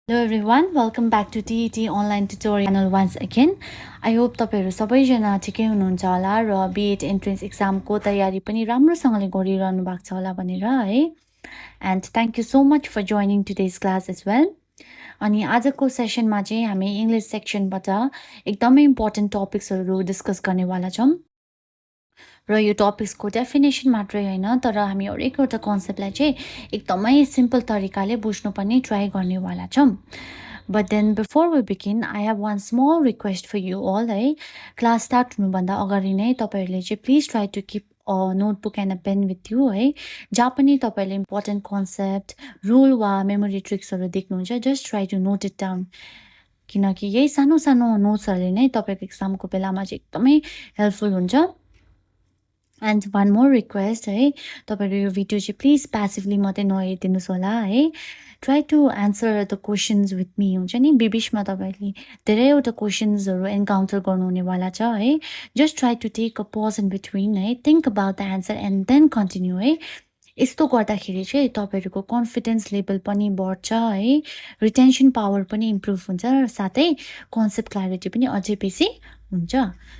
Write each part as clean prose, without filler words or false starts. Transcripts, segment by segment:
Hello everyone, welcome back to TET online tutorial channel once again. I hope तपाईहरु सबैजना ठिकै हुनुहुन्छ होला र B.Ed entrance exam को तयारी पनि राम्रोसँगले गरिरहनु भएको छ होला भनेर है. And thank you so much for joining today's class as well. अनि आजको सेसनमा चाहिँ हामी इंग्लिश सेक्सनबाट एकदमै इम्पोर्टेन्ट टपिक्सहरु डिस्कस गर्नेवाला छौं. र यो टपिक्सको डेफिनेसन मात्रै हैन तर हामी हरेक एउटा कन्सेप्टलाई चाहिँ एकदमै सिम्पल तरिकाले बुझ्नु पनि ट्राई गर्नेवाला छौं. But then before we begin, I have one small request for you all. है क्लास स्टार्ट हुनुभन्दा अगाडि नै तपाईहरुले चाहिँ please try to keep a notebook and a pen with you है. जहाँ पनि तपाईले इम्पोर्टेन्ट कन्सेप्ट, रुल वा मेमोरी ट्रिक्सहरु देख्नुहुन्छ, just try to note it down. किनकि यही सानो सानो नोट्सहरुले नै तपाईको एक्जामको बेलामा चाहिँ एकदमै हेल्पफुल हुन्छ. And one more request है तपाईहरु यो भिडियो चाहिँ प्लिज प्यासिभली मात्रै नहेरिदिनुस् होला है. Try to answer the questions with me. हुन्छ नि बिबिचमा तपाईले धेरैवटा क्वेशन्सहरु एन्काउन्टर गर्नुहुनेवाला छ है. Just try to take a pause in between है. Think about the answer and then continue है. यस्तो गर्दाखेरि चाहिँ तपाईहरुको कन्फिडेन्स लेभल पनि बढ्छ है. रिटेन्सन पावर पनि इम्प्रुभ हुन्छ र साथै कन्सेप्ट क्ल्यारिटी पनि अझै बेसी हुन्छ.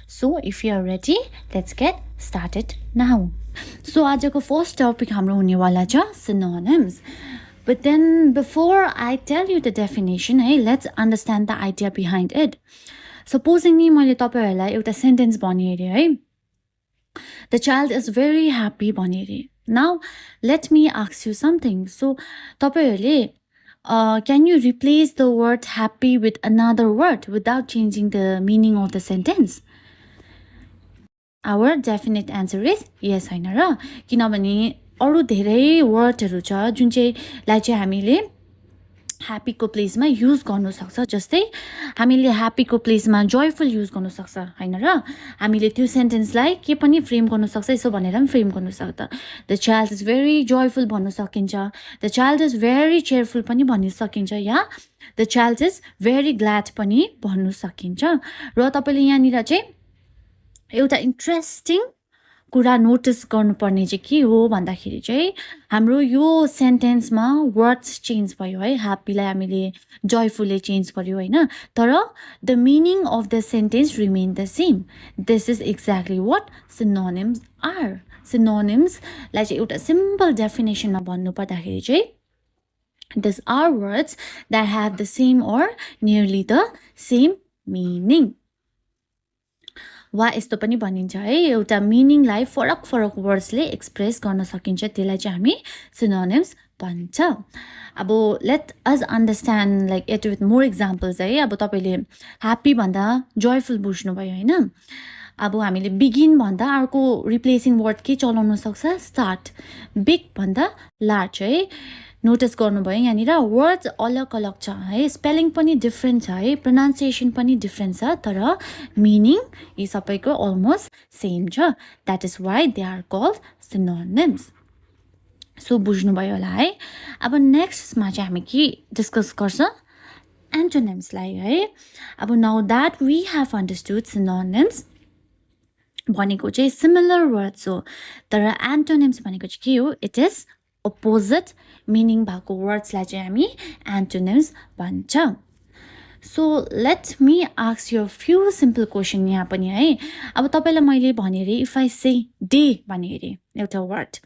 So if you are ready, let's get started now. So आजको फर्स्ट टपिक हाम्रो हुनेवाला छ synonyms. But then before I tell you the definition, hey, let's understand the idea behind it. Supposing ni मैले तपाईहरुलाई एउटा सेन्टेन्स भनिहेरे है. The child is very happy भनिहेरे. Now let me ask you something. So तपाईहरुले can you replace the word happy with another word without changing the meaning of the sentence? Our definite answer is yes हैन र. किनभने अरु धेरै वर्डहरु छ जुन चाहिँ लाई चाहिँ हामीले ह्यापी को प्लेसमा युज गर्न सक्छ. जस्तै हामीले ह्यापी को प्लेसमा जयफुल युज गर्न सक्छ हैन र. हामीले त्यो सेन्टेन्सलाई के पनि फ्रेम गर्न सक्छ यसो भनेर पनि फ्रेम गर्न सक्छ. The child is very joyful भन्न सकिन्छ. The child is very cheerful पनि भन्न सकिन्छ या the child is very glad पनि भन्न सकिन्छ. र तपाईले यहाँनिर चाहिँ एउटा इन्ट्रेस्टिङ कुरा नोटिस गर्नुपर्ने चाहिँ के हो भन्दाखेरि चाहिँ हाम्रो यो सेन्टेन्समा वर्ड्स चेन्ज भयो है. ह्यापीलाई हामीले जयफुलले चेन्ज गर्यो हैन. तर the meaning of the sentence remain the same. This is exactly what synonyms are. सिनोनिम्सलाई चाहिँ एउटा सिम्पल डेफिनेसनमा भन्नु पर्दाखेरि चाहिँ these are words that have the same or nearly the same meaning. वा यस्तो पनि भनिन्छ है एउटा मिनिङलाई फरक फरक वर्ड्सले एक्सप्रेस गर्न सकिन्छ. त्यसलाई चाहिँ हामी सिनोनिम्स भन्छ. अब late us understand like it with more examples है. अब तपाईले ह्यापी भन्दा जयफुल बुझ्नु भयो हैन. अब हामीले बिगिन भन्दा अर्को रिप्लेसिङ वर्ड के चलाउन सक्छ स्टार्ट. बिग भन्दा लार्ज है. नोटिस गर्नुभयो यहाँनिर वर्ड्स अलग अलग छ है. स्पेलिङ पनि डिफ्रेन्ट छ है. प्रोनाउन्सिएसन पनि डिफ्रेन्ट छ तर मिनिङ यी सबैको अलमोस्ट सेम छ. That is why they are called synonyms. So बुझ्नुभयो होला है. अब नेक्स्टमा चाहिँ हामी के डिस्कस गर्छ एन्टोनिम्सलाई है. अब now that we have understood synonyms भनेको चाहिँ सिमिलर वर्ड्स हो. तर एन्टोनिम्स भनेको चाहिँ के हो इट इज अपोजिट मिनिङ भएको वर्ड्सलाई चाहिँ हामी एन्टोनिम्स भन्छ. So let me ask you few simple question यहाँ पनि है. अब तपाईलाई मैले भनेरे इफ आई से डे भनेरे एउटा वर्ड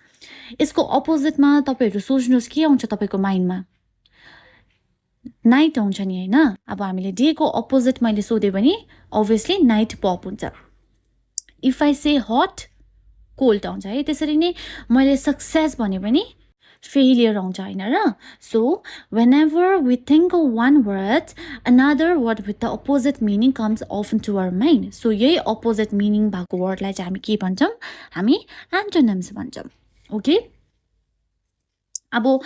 यसको अपोजिटमा तपाईहरु सोच्नुस् के आउँछ तपाईको माइन्डमा नाइट आउँछ नि हैन. अब हामीले डे को अपोजिट मैले सोधे भने obviously नाइट पप हुन्छ. If I say hot cold आउँछ है. त्यसरी नै मैले सक्सेस भने पनि फेलियर आउँछ हैन र. So whenever we think of one word another word with the opposite meaning comes often to our mind. So यही अपोजिट मिनिङ भएको वर्डलाई चाहिँ हामी के भन्छौं हामी एन्टोनिम्स भन्छौं. ओके. अब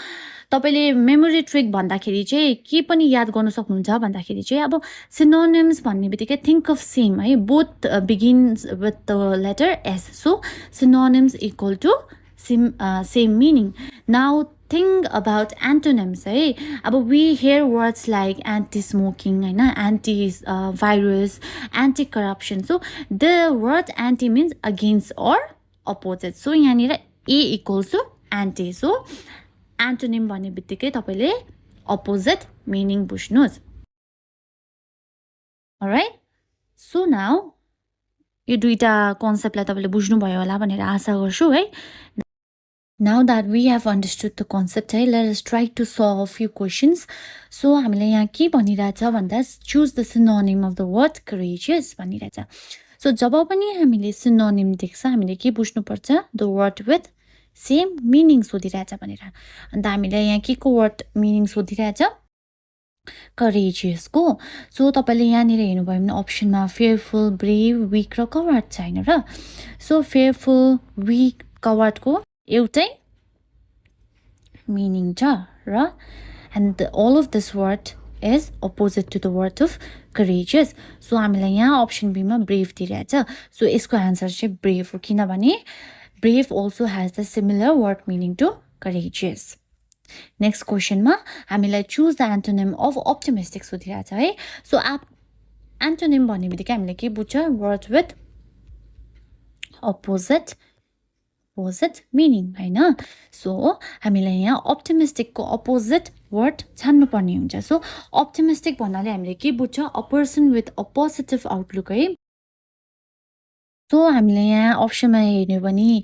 तपाईले मेमोरी ट्रिक भन्दाखेरि चाहिँ के पनि याद गर्न सक्नुहुन्छ भन्दाखेरि चाहिँ अब सिनोनिम्स भन्ने बित्तिकै थिंक अफ सेम है. Both begins with the letter S. So synonyms equal to same meaning. Now think about antonyms है. अब we hear words like anti-smoking हैन, anti-virus, anti-corruption. So the word anti means against or opposite. So यहाँनिर A equals to anti. So antonym भन्ने बित्तिकै तपाईले opposite meaning बुझ्नुस्. Alright? So now यो दुईटा कन्सेप्टलाई तपाईले बुझ्नुभयो होला भनेर आशा गर्छु है. Now that we have understood the concept, let us try to solve a few questions. So, हामीले यहाँ के भनिरहेछ भन्दा choose the synonym of the word courageous भनिरहेछ. So, जब पनि हामीले synonym देख्छ हामीले के बुझ्नुपर्छ? The word with same meaning सोधिरहेछ भनेर. अन्त हामीले यहाँ के को word meaning सोधिरहेछ? Courageous को. So, तपाईले यहाँनिर हेर्नुभयो भने अप्सनमा fearful, brave, weak र coward छ हैन र? So, fearful, weak, coward को एउटै meaning छ र and all of this word is opposite to the word of courageous. So हामीलाई यहाँ option B मा brave दिइरहेछ. So यसको answer चाहिँ brave हो किनभने brave also has the similar word meaning to courageous. Next question मा हामीलाई choose the antonym of optimistic सोधिरहेछ है. So antonym भन्ने बित्तिकै हामीले के बुझ्छ? Word with opposite meaning हैन. So हामीलाई यहाँ optimistic को opposite word छान्नु पर्ने हुन्छ. So optimistic भन्नाले हामीले के बुझ्छ? A person with a positive outlook है. So हामीले यहाँ अप्सनमा हेर्ने भने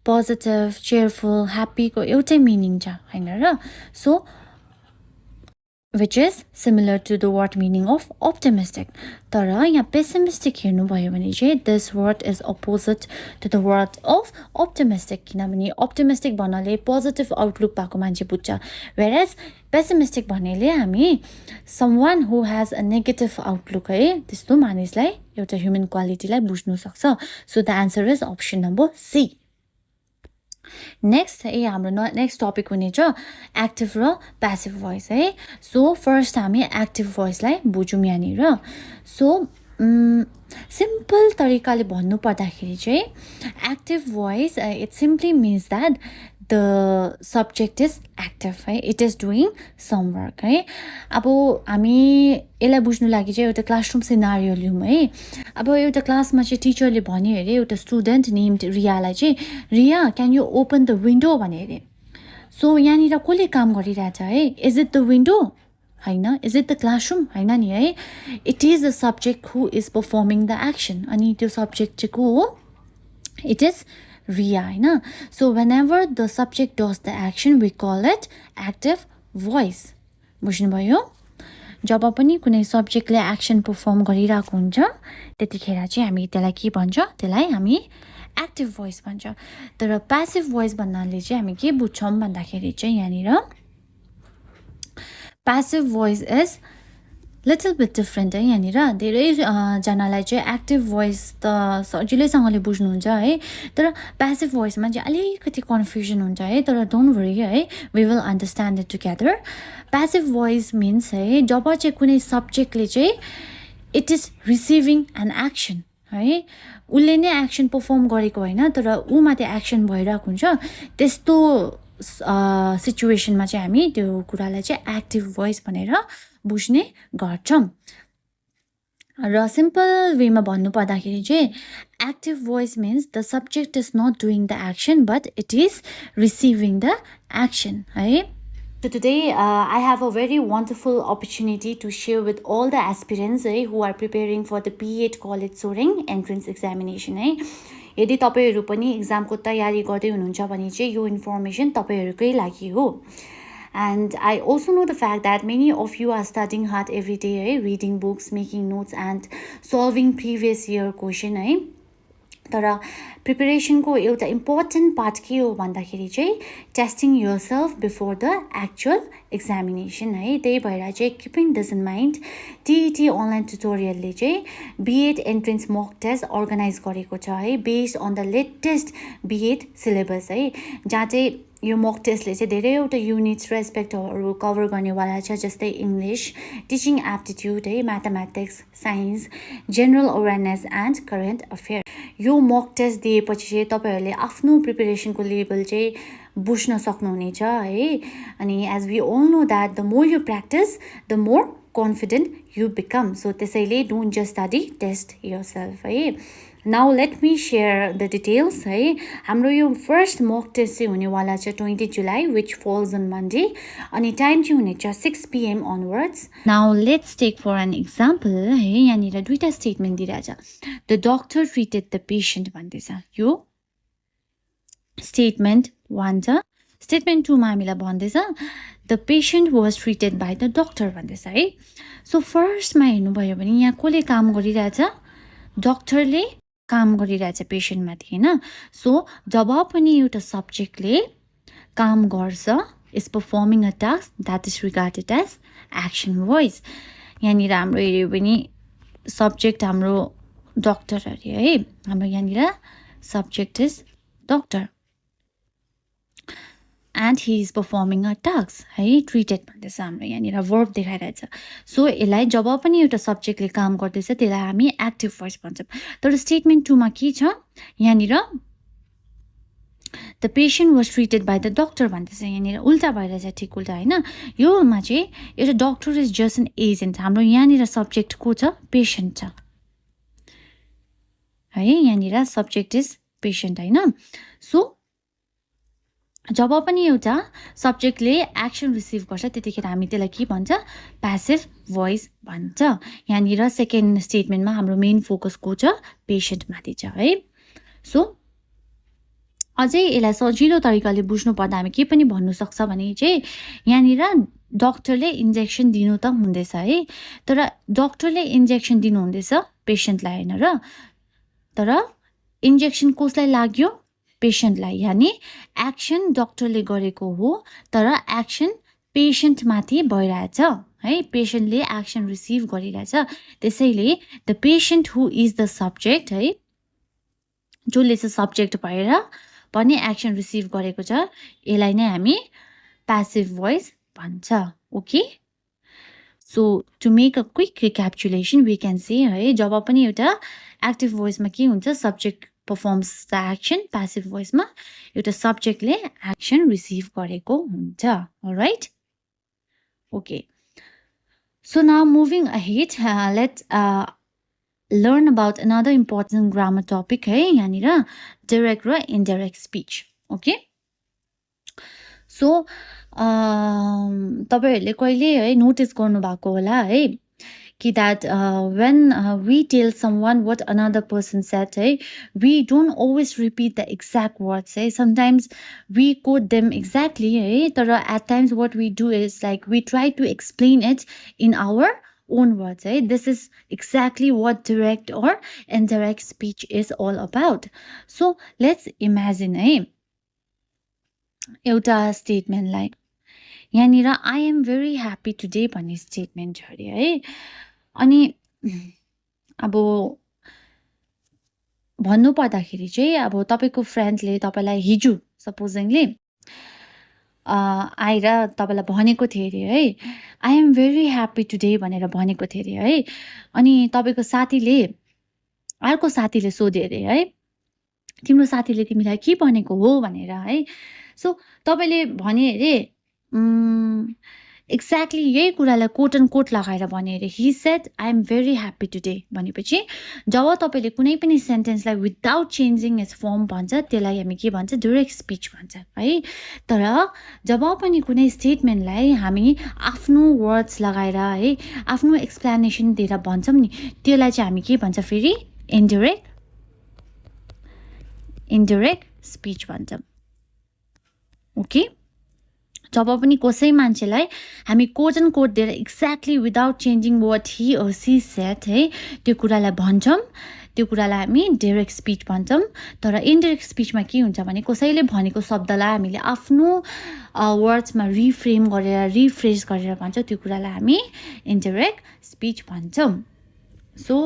positive, cheerful, happy को एउटै meaning छ हैन र? So which is similar to the word meaning of optimistic. तर यहाँ pessimistic हेर्नु भयो भने चाहिँ this word is opposite to the word of optimistic किनभने optimistic भन्नाले positive outlook भएको मान्छे बुझ्छ, whereas pessimistic भन्नेले हामी someone who has a negative outlook है त्यस्तो मानिसलाई एउटा human quality लाई बुझ्नु सक्छ. So the answer is option number C. Next हाम्रो next topic हुनेछ active र passive voice है. So first हामी active voice लाई बुझौँ यहाँनिर. So simple तरिकाले भन्नु पर्दाखेरि चाहिँ active voice it simply means that the subject is active है, it is doing some work है. अब हामी यसलाई बुझ्नु लागि चाहिँ एउटा क्लासरुम सिनारियो लिउँ है. अब एउटा क्लासमा चाहिँ टिचरले भन्यो अरे एउटा स्टुडेन्ट नेम्ड रियालाई चाहिँ Riya can you open the window भन्यो अरे. सो यहाँनिर कसले काम गरिरहेछ है? Is it the window? हैन. Is it the classroom? हैन नि है. It is the subject who is performing the action. अनि त्यो सब्जेक्ट चाहिँ को हो? इट इज Riya हैन. So whenever the subject does the action we call it active voice. बुझ्नुभयो? जब पनि कुनै सब्जेक्टले एक्सन परफर्म गरिरहेको हुन्छ त्यतिखेर चाहिँ हामी त्यसलाई के भन्छ? त्यसलाई हामी एक्टिभ भोइस भन्छ. तर प्यासिभ भोइस भन्नाले चाहिँ हामी के बुझ्छौँ भन्दाखेरि चाहिँ यहाँनिर passive voice is little bit different है. यहाँनिर धेरै जनालाई चाहिँ एक्टिभ भोइस त सजिलैसँगले बुझ्नुहुन्छ है, तर प्यासिभ भोइसमा चाहिँ अलिकति कन्फ्युजन हुन्छ है. तर डोन्ट वरी है, we will understand it together. Passive voice means है जब चाहिँ कुनै सब्जेक्टले चाहिँ it is receiving an action है, उसले नै एक्सन परफर्म गरेको होइन तर ऊमाथि एक्सन भइरहेको हुन्छ, त्यस्तो सिचुएसनमा चाहिँ हामी त्यो कुरालाई चाहिँ एक्टिभ भोइस भनेर बुझ्ने गर्छौँ. र सिम्पल वेमा भन्नु पर्दाखेरि चाहिँ active voice means the subject is not doing the action but it is receiving the action है. So today I have a very wonderful opportunity to share with all the aspirants who are preparing for the B.Ed College Soreng entrance examination है. यदि तपाईहरु पनि एक्जामको तयारी गर्दै हुनुहुन्छ भने चाहिँ यो इन्फर्मेसन तपाईहरुकै लागि हो. And I also know the fact that many of you are studying hard every day, reading books, making notes and solving previous year question है. तर प्रिपरेसनको एउटा इम्पोर्टेन्ट पार्ट के हो भन्दाखेरि चाहिँ testing yourself before the actual examination है. त्यही भएर चाहिँ किपिङ दिस इन माइन्ड टिइटी अनलाइन ट्युटोरियलले चाहिँ B.Ed entrance mock test organize गरेको छ है, based on the latest B.Ed syllabus है, जहाँ चाहिँ यो मक टेस्टले चाहिँ धेरैवटा युनिट्स र एस्पेक्टहरू कभर गर्नेवाला छ, जस्तै इङ्ग्लिस, टिचिङ एप्टिट्युड है, mathematics, science, general awareness and current affair. यो मक टेस्ट दिएपछि चाहिँ तपाईहरुले आफ्नो प्रिपरेसनको लेभल चाहिँ बुझ्न सक्नुहुनेछ है. अनि as we all know that the more you practice the more confident you become. So त्यसैले don't just study, test yourself है. Now let me share the details है हाम्रो यो फर्स्ट मक टेस्ट चाहिँ हुनेवाला छ 20 जुलाई which falls on Monday अनि टाइम चाहिँ हुनेछ 6 PM onwards. Now let's take for an example है यहाँनिर दुईटा स्टेटमेन्ट दिइरहेछ. The doctor treated the patient भन्दैछ. यो स्टेटमेन्ट 1 छ. स्टेटमेन्ट 2 मा हामीलाई भन्दैछ the patient was treated by the doctor भन्दैछ है. So फर्स्ट मा हेर्नुभयो भने यहाँ कोले काम गरिरहेछ? डक्टरले काम गरिरहेछ पेशेन्टमाथि हैन. सो जब पनि एउटा सब्जेक्टले काम गर्छ is performing a task that is regarded as action voice. यहाँनिर हाम्रो हेर्यो भने सब्जेक्ट हाम्रो डक्टर अरे है. हाम्रो यहाँनिर subject is doctor and he is performing a task है. treated भन्दैछ हाम्रो यहाँनिर verb देखाइरहेछ. सो यसलाई जब पनि एउटा सब्जेक्टले काम गर्दैछ त्यसलाई हामी एक्टिभ भोइस भन्छौँ. तर स्टेटमेन्ट 2 मा के छ यहाँनिर the patient was treated by the doctor भन्दैछ. यहाँनिर उल्टा भइरहेछ ठिक उल्टा हैन. योमा चाहिँ एउटा doctor is just an agent. हाम्रो यहाँनिर सब्जेक्ट को छ पेशेन्ट छ है. यहाँनिर सब्जेक्ट इज पेशेन्ट हैन. सो जब पनि एउटा सब्जेक्टले एक्सन रिसिभ गर्छ त्यतिखेर हामी त्यसलाई के भन्छ प्यासिभ भोइस भन्छ. यहाँनिर सेकेन्ड स्टेटमेन्टमा हाम्रो मेन फोकस को छ पेशेन्टमाथि छ है. सो अझै यसलाई सजिलो तरिकाले बुझ्नु पर्दा हामी के पनि भन्नु सक्छ भने चाहिँ यहाँनिर डक्टरले इन्जेक्सन दिनु त हुँदैछ है. तर डक्टरले इन्जेक्सन दिनु हुँदैछ पेशेन्टलाई हैन र. तर इन्जेक्सन कसलाई लाग्यो पेशेन्टलाई. यानी एक्सन डक्टरले गरेको हो तर एक्सन पेशेन्टमाथि भइरहेछ है. पेशेन्टले एक्सन रिसिभ गरिरहेछ. त्यसैले the patient who is the subject है जसले चाहिँ सब्जेक्ट भएर पनि एक्सन रिसिभ गरेको छ यसलाई नै हामी प्यासिभ भोइस भन्छ. Okay. So to make a quick recapitulation we can say है जब पनि एउटा एक्टिभ भोइसमा के हुन्छ subject performs the action. passive voice मा एउटा सब्जेक्टले action receive गरेको हुन्छ. alright. okay. So now moving ahead, let's learn about another important grammar topic है यहाँनिर direct र indirect speech. okay. So तपाईहरुले कहिले है नोटिस गर्नु भएको होला है कि that when we tell someone what another person said, we don't always repeat the exact words. Sometimes we quote them exactly, but at times what we do is like we try to explain it in our own words. This is exactly what direct or indirect speech is all about. So let's imagine एउटा स्टेटमेन्टलाई यहाँनिर I am very happy today भन्ने statement अरे है. अनि अब भन्नु पर्दाखेरि चाहिँ अब तपाईको फ्रेन्डले तपाईलाई हिजो सपोजिङली आएर तपाईलाई भनेको थियो अरे है I am very happy today भनेर भनेको थियो अरे है. अनि तपाईको साथीले अर्को साथीले सोध्यो अरे है तिम्रो साथीले तिमीलाई के भनेको हो भनेर है. सो तपाईले भने अरे एक्ज्याक्टली यही कुरालाई कोट एन्ड कोट लगाएर भने अरे he said I am very happy today भनेपछि जब तपाईले कुनै पनि सेन्टेन्सलाई विदाउट चेन्जिङ इट्स फर्म भन्छ त्यसलाई हामी के भन्छ डाइरेक्ट स्पीच भन्छ है. तर जब पनि कुनै स्टेटमेन्टलाई हामी आफ्नो वर्ड्स लगाएर है आफ्नो एक्सप्लेनेसन दिएर भन्छौं नि त्यसलाई चाहिँ हामी के भन्छ फेरि इन्डाइरेक्ट स्पीच भन्छौं. ओके. जब पनि कसै मान्छेलाई हामी कोट एन्ड कोट दिएर exactly without changing what he or she said है त्यो कुरालाई भन्छौं त्यो कुरालाई हामी डाइरेक्ट स्पीच भन्छौं. तर इन्डाइरेक्ट स्पीचमा के हुन्छ भने कसैले भनेको शब्दलाई हामीले आफ्नो वर्ड्समा रिफ्रेम गरेर रिफ्रेस गरेर भन्छ त्यो कुरालाई हामी इन्डाइरेक्ट स्पीच भन्छौं. सो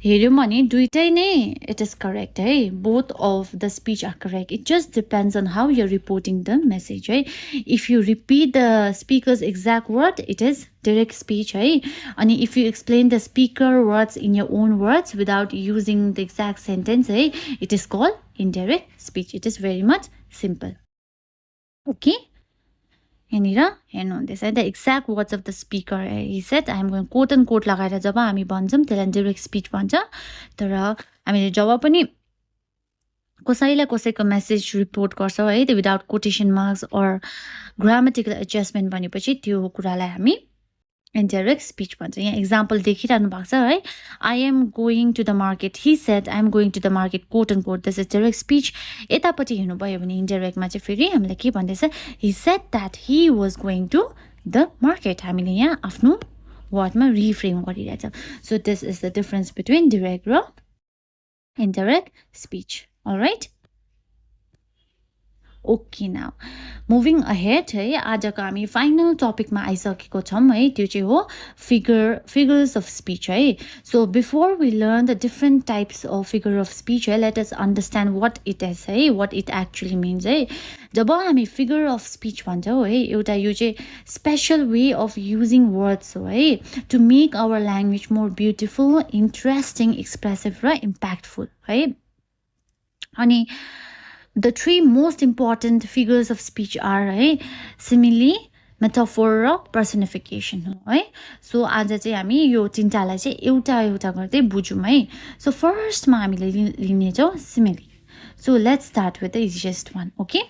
हेर्यौं भने दुईटै नै इट इज करेक्ट है. Both of the speech are correct. It just depends on how you are reporting the message है. If you repeat the speaker's exact word it is direct speech है. अनि if you explain the speaker words in your own words without using the exact sentence है it is called indirect speech. It is very much simple. Okay. यहाँनिर हेर्नुहुँदैछ the exact words of the speaker he said I am going quote and quote लगाएर जब हामी भन्छौँ त्यसलाई direct speech भन्छ. तर हामीले जब पनि कसैलाई कसैको मेसेज रिपोर्ट गर्छौँ है, त्यो without quotation marks or grammatical adjustment भनेपछि त्यो कुरालाई हामी इन्डाइरेक्ट स्पिच भन्छ। यहाँ इक्जाम्पल देखिरहनु भएको छ है, I am going to the market, he said I am going to the market, quote and quote, this is direct speech. यतापट्टि हेर्नुभयो भने इन्डाइरेक्टमा चाहिँ फेरि हामीलाई के भन्दैछ, he said that he was going to the market. हामीले यहाँ आफ्नो वर्डमा रिफ्रेम गरिरहेछ। So this is the difference between direct र indirect speech. Alright, okay, now moving ahead है, आजको हामी फाइनल टपिकमा आइसकेको छौँ है, त्यो चाहिँ हो फिगर्स अफ स्पिच है। So before we learn the different types of figure of speech है, let us understand what it is है, वाट इट एक्चुली मिन्स है। जब हामी फिगर अफ स्पिच भन्छौँ है, एउटा यो चाहिँ special way of using words हो है, to make our language more beautiful, interesting, expressive र इम्प्याक्टफुल है। अनि the three most important figures of speech are है, simile, metaphor र personification हो है। सो आज चाहिँ हामी यो तिनटालाई चाहिँ एउटा एउटा गर्दै बुझौँ है। सो फर्स्टमा हामीले लिनेछौँ simile। So let's start with the easiest one, okay.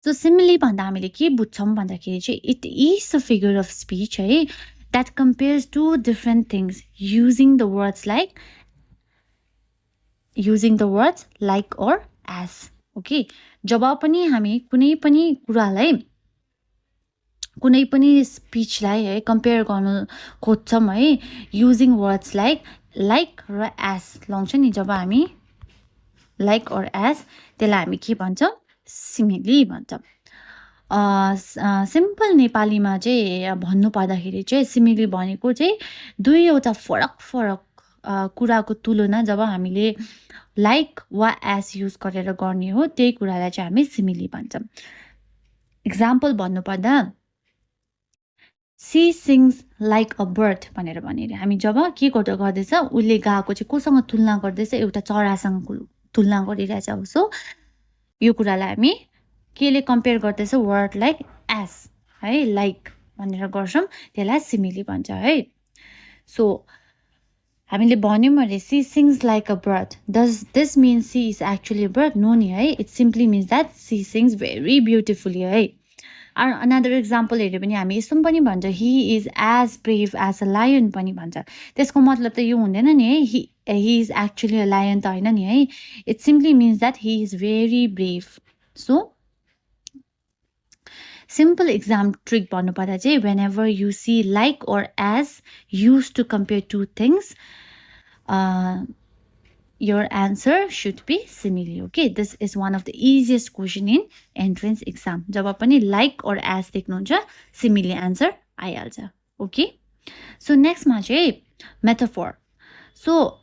So simile भन्दा हामीले के बुझ्छौँ भन्दाखेरि चाहिँ it is a figure of speech है, that compares two different things using the words like or as, okay। जब पनि हामी कुनै पनि कुरालाई, कुनै पनि स्पिचलाई है कम्पेयर गर्नु खोज्छौँ है, युजिङ वर्ड्स लाइक र एज लाउँछ नि, जब हामी लाइक और एज, त्यसलाई हामी के भन्छौँ, सिमिली भन्छौँ। सिम्पल नेपालीमा चाहिँ भन्नु पर्दाखेरि चाहिँ सिमिली भनेको चाहिँ दुईवटा फरक कुराको तुलना जब हामीले लाइक वा एज युज गरेर गर्ने हो, त्यही कुरालाई चाहिँ हामी सिमिली भन्छौँ। इक्जाम्पल भन्नुपर्दा she sings like a bird भनेर भनेर हामी जब के गर्दैछ, उसले गाएको चाहिँ कोसँग तुलना गर्दैछ, एउटा चरासँग तुलना गरिरहेछ। सो यो कुरालाई हामी केले कम्पेयर गर्दैछ, वर्ड लाइक एज है, लाइक भनेर गर्छौँ, त्यसलाई सिमिली भन्छ है। सो हामीले भन्यौँ अरे she sings like a bird, does this means she is actually a bird? No नि है, it simply means that she sings very beautifully है। अनदर इक्जाम्पल हेऱ्यो भने हामी यस्तो पनि भन्छ, he is as brave as a lion पनि भन्छ। त्यसको मतलब त यो हुँदैन नि है, he is actually a lion त होइन नि है, it simply means that he is very brave. So simple exam trick भन्नुपर्दा चाहिँ whenever you see like or as used to compare two things, your answer should be simile, okay? This is one of the easiest question in entrance exam. जब पनि like or as देख्नुहुन्छ, simile answer आइहाल्छ, okay? So नेक्स्टमा चाहिँ metaphor. So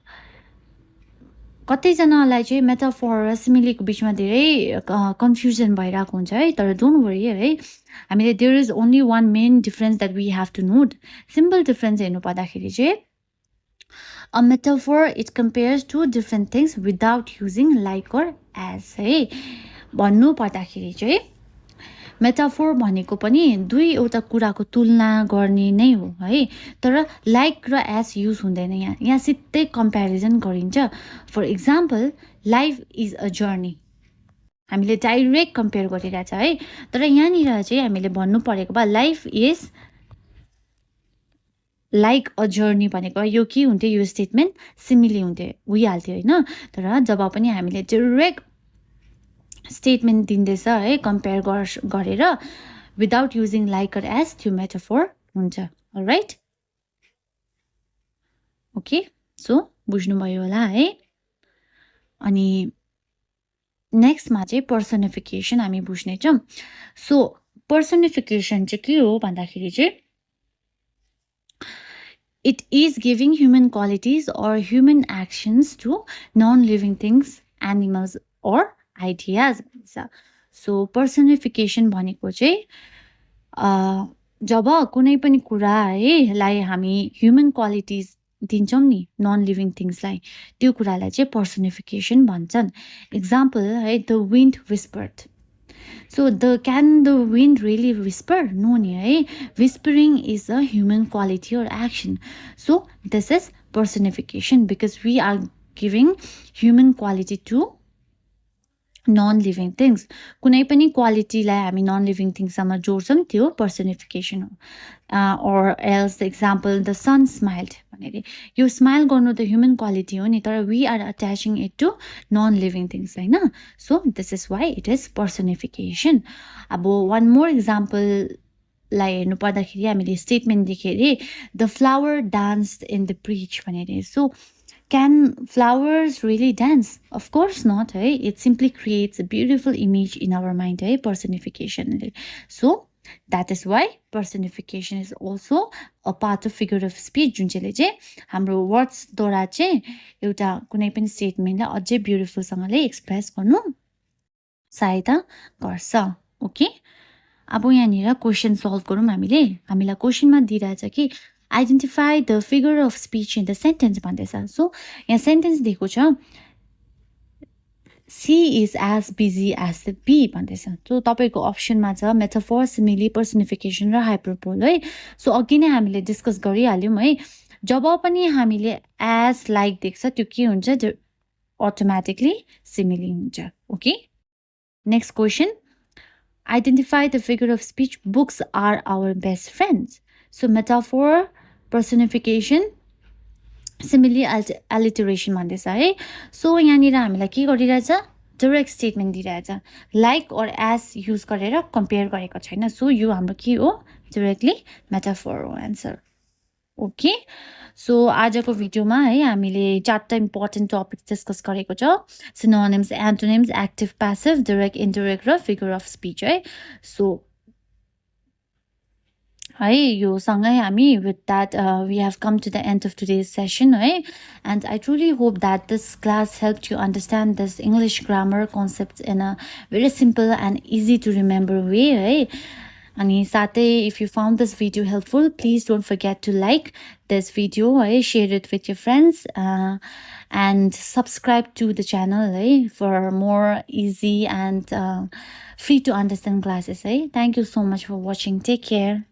कतिजनालाई चाहिँ metaphor र सिमिलीको बिचमा धेरै confusion भइरहेको हुन्छ है, तर डोन्ट वरी है, हामीले there is only one main difference that we have to note. Simple difference हेर्नु पर्दाखेरि चाहिँ a metaphor it compares two different things without using like और एज है। भन्नु पर्दाखेरि चाहिँ मेटाफोर भनेको पनि दुईवटा कुराको तुलना गर्ने नै हो है, तर लाइक र एज युज हुँदैन। यहाँ सिधै कम्पेरिजन गरिन्छ। For example life is a journey, हामीले डाइरेक्ट कम्पेयर गरिरहेछ है, तर यहाँनिर चाहिँ हामीले भन्नु परेको भए life is like a journey भनेको यो के हुन्थ्यो, यो स्टेटमेन्ट सिमिली हुन्थ्यो, भइहाल्थ्यो होइन। तर जब पनि हामीले डाइरेक्ट स्टेटमेन्ट दिँदैछ है कम्पेयर गरेर विदाउट युजिङ लाइक और एज, त्यो मेटाफोर हुन्छ। अलराइट, ओके, सो बुझ्नुभयो होला है। अनि नेक्स्टमा चाहिँ पर्सनिफिकेसन हामी बुझ्नेछौँ। सो पर्सनिफिकेसन चाहिँ के हो भन्दाखेरि चाहिँ it is giving human qualities or human actions to non-living things, animals or ideas भन्छ। सो पर्सनिफिकेसन भनेको चाहिँ जब कुनै पनि कुरा है लाई हामी ह्युमन क्वालिटिज दिन्छौँ नि नन लिभिङ थिङ्सलाई, त्यो कुरालाई चाहिँ पर्सनिफिकेसन भन्छन्। इक्जाम्पल है, the wind whispered, So can the wind really whisper? No ni hai. Whispering is a human quality or action. So this is personification because we are giving human quality to non-living things. कुनै पनि क्वालिटीलाई हामी non-living थिङ्ससँग जोड्छौँ त्यो personification हो. Or else the example the sun smiled भनेर यो smile गर्नु त human quality हो नि तर we are attaching it to non-living things हैन. So this is why it is personification. अब one more example लाई हेर्नु पर्दाखेरि हामीले स्टेटमेन्ट देख्यो अरे the flower danced in the breeze भनेर. So can flowers really dance? Of course not. Hey? It simply creates a beautiful image in our mind. Hey? Personification. So that is why personification is also a part of figure of speech. जुन चाहिँले चाहिँ हाम्रो वर्ड्सद्वारा चाहिँ एउटा कुनै पनि स्टेटमेन्टलाई अझै ब्युटिफुलसँगले express गर्नु सहायता गर्छ. ओके अब यहाँनिर क्वेसन सल्भ गरौँ हामीले. हामीलाई क्वेसनमा दिइरहेछ कि identify the figure of speech in the sentence भन्दैछ. सो यहाँ सेन्टेन्स दिएको छ C is as busy as the bee भन्दैछ. सो तपाईँको अप्सनमा छ मेटाफोर, सिमिली, पर्सनिफिकेसन र हाइपरबोल है. सो अघि नै हामीले डिस्कस गरिहाल्यौँ है. जब पनि हामीले एज लाइक देख्छ त्यो के हुन्छ अटोमेटिकली सिमिली हुन्छ. Okay next question identify the figure of speech books are our best friends. So metaphor, personification, simile, alliteration भन्दैछ है. सो यहाँनिर हामीलाई के गरिरहेछ डाइरेक्ट स्टेटमेन्ट दिइरहेछ लाइक और एज युज गरेर कम्पेयर गरेको छैन. सो यो हाम्रो के हो डाइरेक्टली मेटाफोर हो एन्सर. ओके सो आजको भिडियोमा है हामीले 4टा इम्पोर्टेन्ट टपिक डिस्कस गरेको छ. Synonyms, antonyms, active, passive, direct, indirect र फिगर अफ स्पिच है. सो है यो सँगै हामी with that we have come to the end of today's session है. And I truly hope that this class helped you understand this English grammar concepts in a very simple and easy to remember way है. अनि साथै if you found this video helpful, please don't forget to like this video है, share it with your friends and subscribe to the channel है for more easy and free to understand classes है. Thank you so much for watching. Take care.